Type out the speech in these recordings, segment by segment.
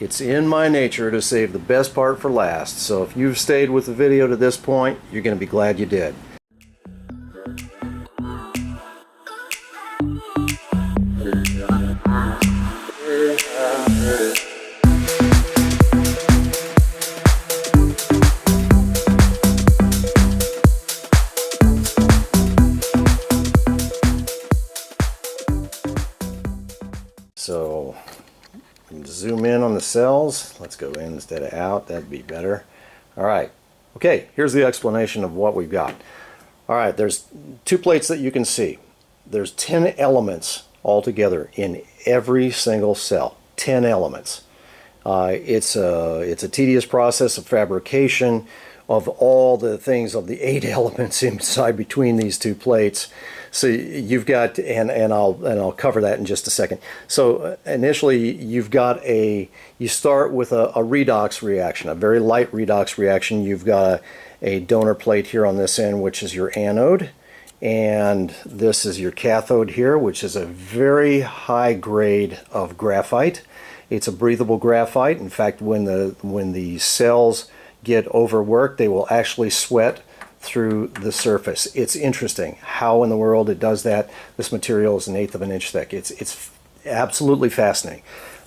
It's in my nature to save the best part for last, so if you've stayed with the video to this point, you're going to be glad you did. So, zoom in on the cells. Let's go in instead of out. That'd be better. All right. Okay, here's the explanation of what we've got. All right, there's two plates that you can see. There's 10 elements altogether in every single cell. 10 elements. It's a tedious process of fabrication of all the things of the 8 elements inside between these two plates. So you've got, and I'll cover that in just a second. So initially you start with a redox reaction, a very light redox reaction. You've got a donor plate here on this end, which is your anode, and this is your cathode here, which is a very high grade of graphite. It's a breathable graphite. In fact, when the cells get overworked, they will actually sweat through the surface. It's interesting how in the world it does that. This material is 1/8 of an inch thick. It's absolutely fascinating.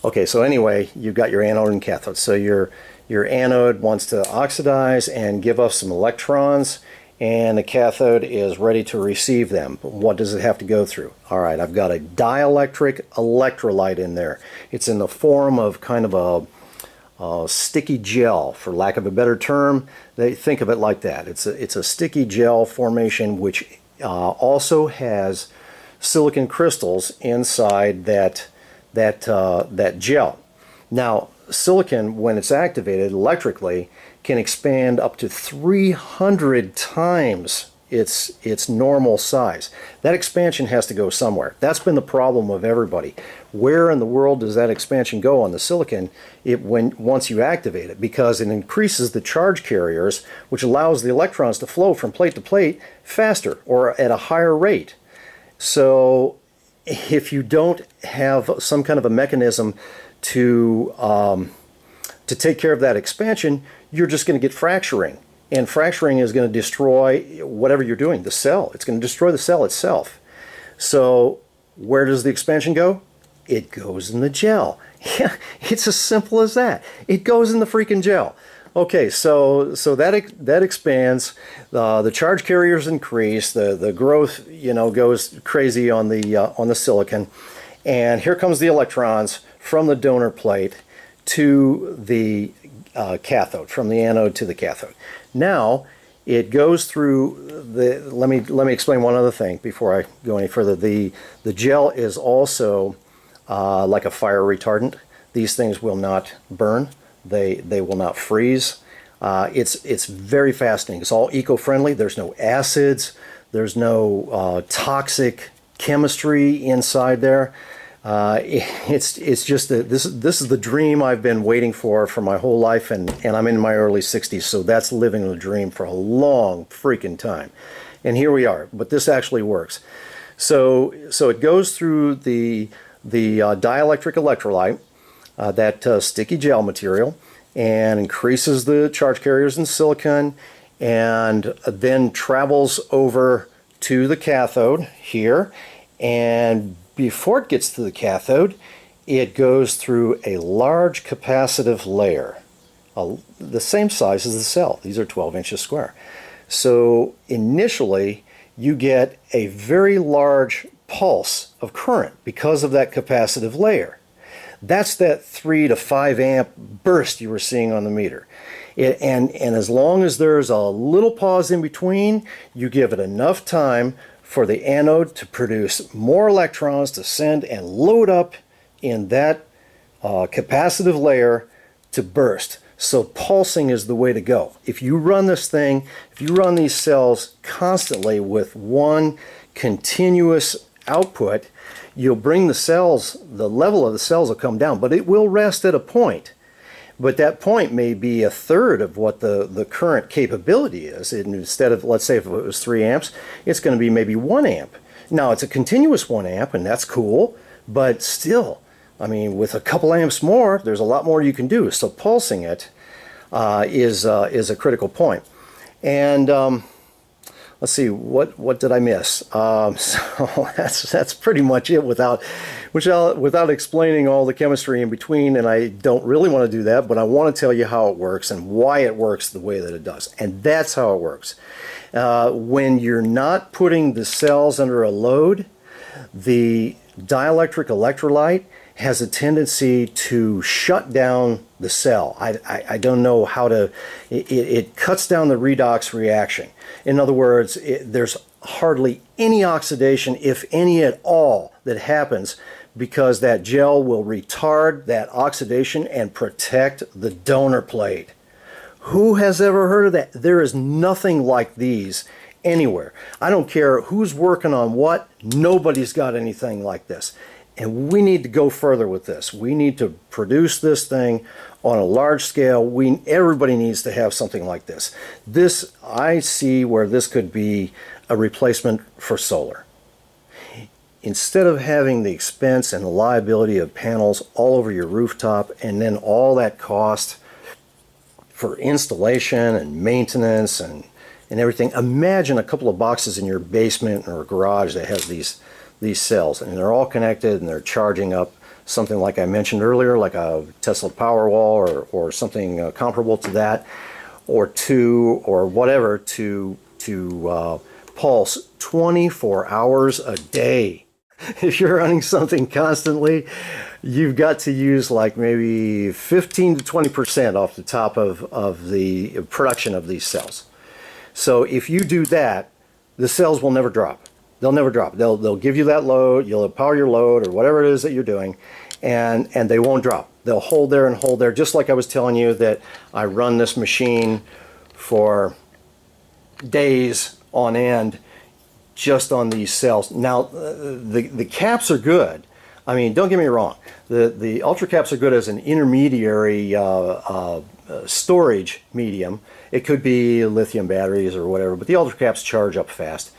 Okay, so anyway, you've got your anode and cathode. So your anode wants to oxidize and give off some electrons, and the cathode is ready to receive them. But what does it have to go through? All right, I've got a dielectric electrolyte in there. It's in the form of kind of a sticky gel, for lack of a better term. They think of it like that. It's a sticky gel formation, which also has silicon crystals inside that gel. Now, silicon, when it's activated electrically, can expand up to 300 times its normal size. That expansion has to go somewhere. That's been the problem of everybody. Where in the world does that expansion go on the silicon once you activate it? Because it increases the charge carriers, which allows the electrons to flow from plate to plate faster or at a higher rate. So if you don't have some kind of a mechanism to take care of that expansion, you're just going to get fracturing. And fracturing is going to destroy whatever you're doing, the cell. It's going to destroy the cell itself. So where does the expansion go? It goes in the gel. Yeah, it's as simple as that. It goes in the freaking gel. Okay, so that expands. The charge carriers increase. The growth, goes crazy on the silicon. And here comes the electrons from the donor plate to the cathode, from the anode to the cathode. Now it goes through let me explain one other thing before I go any further. The gel is also like a fire retardant. These things will not burn. They will not freeze. It's very fascinating. It's all eco-friendly. There's no acids. There's no toxic chemistry inside there. It's just that this is the dream I've been waiting for my whole life, and I'm in my early 60s, so that's living the dream for a long freaking time. And here we are, but this actually works. So it goes through the dielectric electrolyte, that sticky gel material, and increases the charge carriers in silicon, and then travels over to the cathode here, and before it gets to the cathode, it goes through a large capacitive layer, the same size as the cell. These are 12 inches square. So initially, you get a very large pulse of current because of that capacitive layer. That's that 3 to 5 amp burst you were seeing on the meter. And as long as there's a little pause in between, you give it enough time for the anode to produce more electrons to send and load up in that capacitive layer to burst. So pulsing is the way to go. If you run this thing, if you run these cells constantly with one continuous output, you'll bring the cells, the level of the cells will come down, but it will rest at a point. But that point may be a third of what the current capability is. And instead of, let's say if it was 3 amps, it's going to be maybe 1 amp. Now it's a continuous 1 amp, and that's cool, but still, I mean, with a couple amps more, there's a lot more you can do. So pulsing it is a critical point. And let's see, what did I miss? So that's pretty much it without explaining all the chemistry in between, and I don't really want to do that, but I want to tell you how it works and why it works the way that it does. And that's how it works. When you're not putting the cells under a load, the dielectric electrolyte has a tendency to shut down the cell. I don't know how to, it cuts down the redox reaction. In other words, there's hardly any oxidation, if any at all, that happens because that gel will retard that oxidation and protect the donor plate. Who has ever heard of that? There is nothing like these anywhere. I don't care who's working on what, nobody's got anything like this. And we need to go further with this. We need to produce this thing on a large scale. Everybody needs to have something like this. This, I see where this could be a replacement for solar. Instead of having the expense and the liability of panels all over your rooftop and then all that cost for installation and maintenance and everything, imagine a couple of boxes in your basement or garage that has these cells, and they're all connected and they're charging up something like I mentioned earlier, like a Tesla Powerwall or something comparable to that, or whatever to pulse 24 hours a day. If you're running something constantly, you've got to use like maybe 15 to 20% off the top of the production of these cells. So if you do that, the cells will never drop. They'll never drop. They'll give you that load, you'll power your load or whatever it is that you're doing, and they won't drop. They'll hold there and hold there, just like I was telling you that I run this machine for days on end just on these cells. Now, the caps are good. I mean, don't get me wrong. The ultra caps are good as an intermediary storage medium. It could be lithium batteries or whatever, but the ultra caps charge up fast.